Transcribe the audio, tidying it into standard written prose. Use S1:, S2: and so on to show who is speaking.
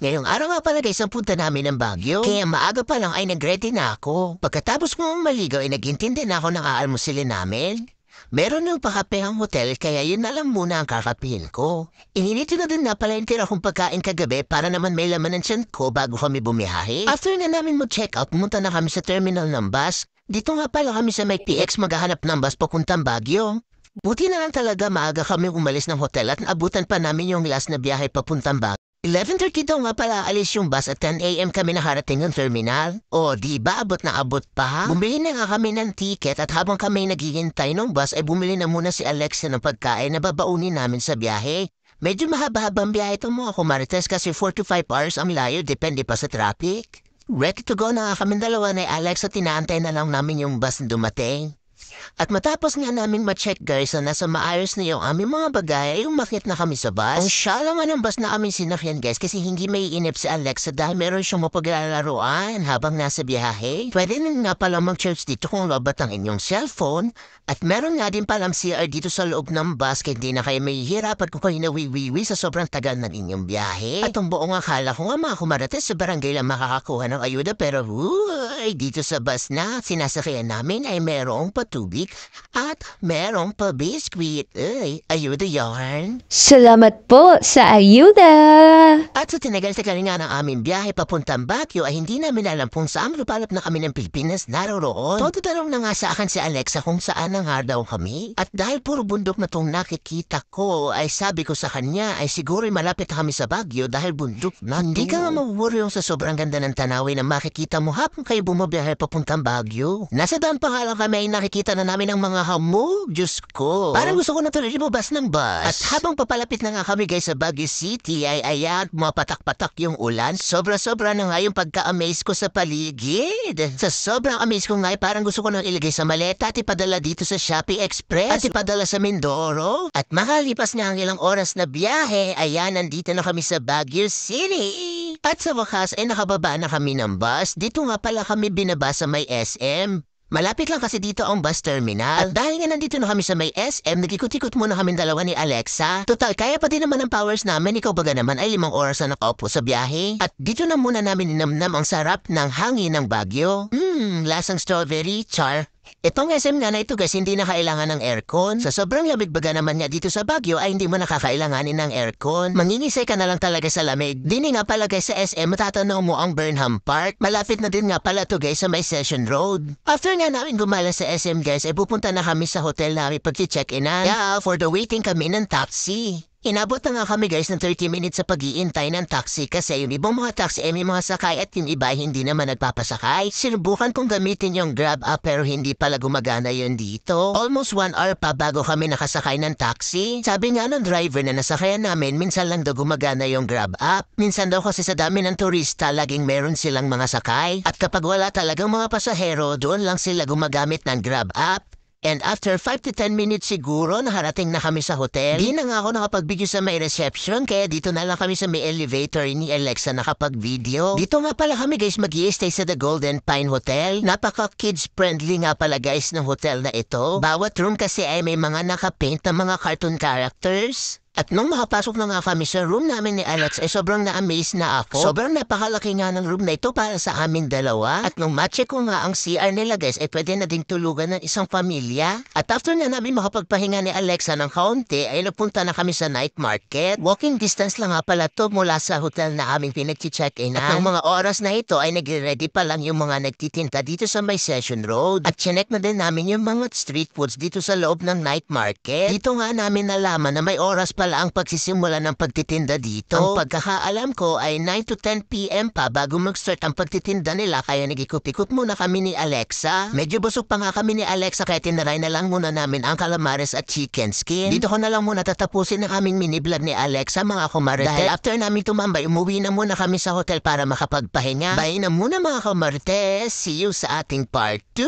S1: Ngayong araw nga pala guys, ang punta namin ng Baguio. Kaya maaga pa lang ay nag-ready na ako. Pagkatapos kong maligaw ay nag-intindi na ako ng aalmusilin namin. Meron ng pakapehang hotel kaya yun na lang muna ang kakapihin ko. Ininito na din na pala yung tira kong pagkain kagabi para naman may laman ng tiyan ko bago kami bumiyahe. After na namin mag-check out, pumunta na kami sa terminal ng bus. Dito nga pala kami sa may PX maghahanap ng bus papuntang Baguio. Buti na lang talaga maaga kami umalis ng hotel at naabutan pa namin yung last na biyahe papuntang Baguio. 11:30 daw nga pala alis yung bus at 10 a.m. kami nakarating ng terminal. O di ba abot na abot pa? Bumili na nga kami ng ticket at habang kami naghihintay ng bus ay bumili na muna si Alexa ng pagkain na babaunin namin sa biyahe. Medyo mahaba-habang biyahe ito mga kumarites kasi 4 to 5 hours ang layo depende pa sa traffic. Ready to go na nga kami dalawa na Alexa, tinaantay na lang namin yung bus na dumating. At matapos nga namin ma-check guys na nasa maayos na yung aming mga bagay ay umakyat na kami sa bus. Ang syala nga ng bus na aming sinakyan guys kasi hindi may inip si Alexa dahil meron siyang mapaglalaroan habang nasa biyahe. Pwede na nga pala mag-charge dito kung lobat ang inyong cellphone. At meron nga din palang CR dito sa loob ng bus kaya hindi na kayo mahihirapan kung kayo nawiwiwi sa sobrang tagal ng inyong biyahe. At ang buong akala ko nga mga kumarates sa barangay lang makakakuha ng ayuda pero dito sa bus na sinasakyan namin ay merong patubig at merong pa-biscuit. Ayuda yarn.
S2: Salamat po sa ayuda!
S1: At sa tinagal-tagal nga ng aming biyahe papuntang Baguio ay hindi namin alam kung saan lupalop na kami ng Pilipinas naroroon. Todo tanong na nga sa akin si Alexa kung saan na nga daw kami. At dahil puro bundok na tong nakikita ko ay sabi ko sa kanya ay siguro malapit na kami sa Baguio dahil bundok na. Hindi ka nga mawawari yung sa sobrang ganda ng tanawin na makikita mo habang kayo bumabiyahe papuntang Baguio. Nasa daan pa nga lang kami ay nakikita na namin ang mga hamog. Diyos ko. Parang gusto ko na tuloy lumabas ng bus. At habang papalapit na nga kami guys sa Baguio City ay ayan, mapatak-patak yung ulan. Sobra-sobra na nga yung pagka-amaze ko sa paligid. Sa sobrang amaze ko nga ay parang gusto ko nang ilagay sa maleta at ipadala dito sa Shopee Express at ipadala sa Mindoro. At makalipas nga ang ilang oras na biyahe, ayan, nandito na kami sa Baguio City. At sa wakas ay nakababa na kami ng bus. Dito nga pala kami binaba sa may SM. Malapit lang kasi dito ang bus terminal. At dahil nga nandito na kami sa may SM, nag-ikot-ikot muna kami dalawa ni Alexa. Total, kaya pa din naman ang powers namin. Ikaw baga naman ay 5 oras na nakaupo sa biyahe. At dito na muna namin ninamnam ang sarap ng hangin ng Baguio. Lasang strawberry, char. Itong SM nga na ito guys, hindi na kailangan ng aircon. Sa sobrang lamig baga naman nga dito sa Baguio ay hindi mo nakakailanganin ng aircon. Mangingisay ka na lang talaga sa lamig. Dini nga pala guys sa SM, matatanaw mo ang Burnham Park. Malapit na din nga pala to guys sa may Session Road. After nga namin gumala sa SM guys, ay pupunta na kami sa hotel namin pag-check-inan. Yeah, for the waiting kami ng taxi. Inabot na nga kami guys ng 30 minutes sa pag-iintay ng taxi kasi yung ibang mga taxi ay may mga sakay at yung iba hindi naman nagpapasakay. Sinubukan kong gamitin yung Grab app pero hindi pala gumagana yun dito. Almost 1 hour pa bago kami nakasakay ng taxi. Sabi nga ng driver na nasakayan namin, minsan lang daw gumagana yung Grab app. Minsan daw kasi sa dami ng turista, laging meron silang mga sakay. At kapag wala talagang mga pasahero, doon lang sila gumagamit ng Grab app. And after 5 to 10 minutes siguro, naharating na kami sa hotel. Di na nga ako nakapag-video sa may reception, kaya dito na lang kami sa may elevator ni Alexa nakapag-video. Dito nga pala kami guys mag-i-stay sa The Golden Pine Hotel. Napaka-kids-friendly nga pala guys ng hotel na ito. Bawat room kasi ay may mga nakapaint na mga cartoon characters. At nung makapasok na nga kami sa room namin ni Alex ay sobrang na-amaze na ako. Sobrang napakalaki nga ng room na ito para sa aming dalawa. At nung matcheck ko nga ang CR nila guys ay pwede na ding tulugan ng isang pamilya. At after na namin makapagpahinga ni Alexa ng kaunti ay napunta na kami sa night market. Walking distance lang nga pala to mula sa hotel na aming pinag-check-in. At ng mga oras na ito ay nagre-ready pa lang yung mga nagtitinta dito sa may Session Road. At chinek na din namin yung mga street foods dito sa loob ng night market. Dito nga namin nalaman na may oras pala ang pagsisimula ng pagtitinda dito. Ang pagkakaalam ko ay 9 to 10 p.m. pa bago mag-start ang pagtitinda nila kaya nag-ikot-ikot muna kami ni Alexa. Medyo busog pa nga kami ni Alexa kaya tinaray na lang muna namin ang calamares at chicken skin. Dito ko na lang muna tatapusin ang aming mini-vlog ni Alexa mga kumarte. Dahil after namin tumambay, umuwi na muna kami sa hotel para makapagpahinga. Bye na muna mga kumarte. See you sa ating part 2.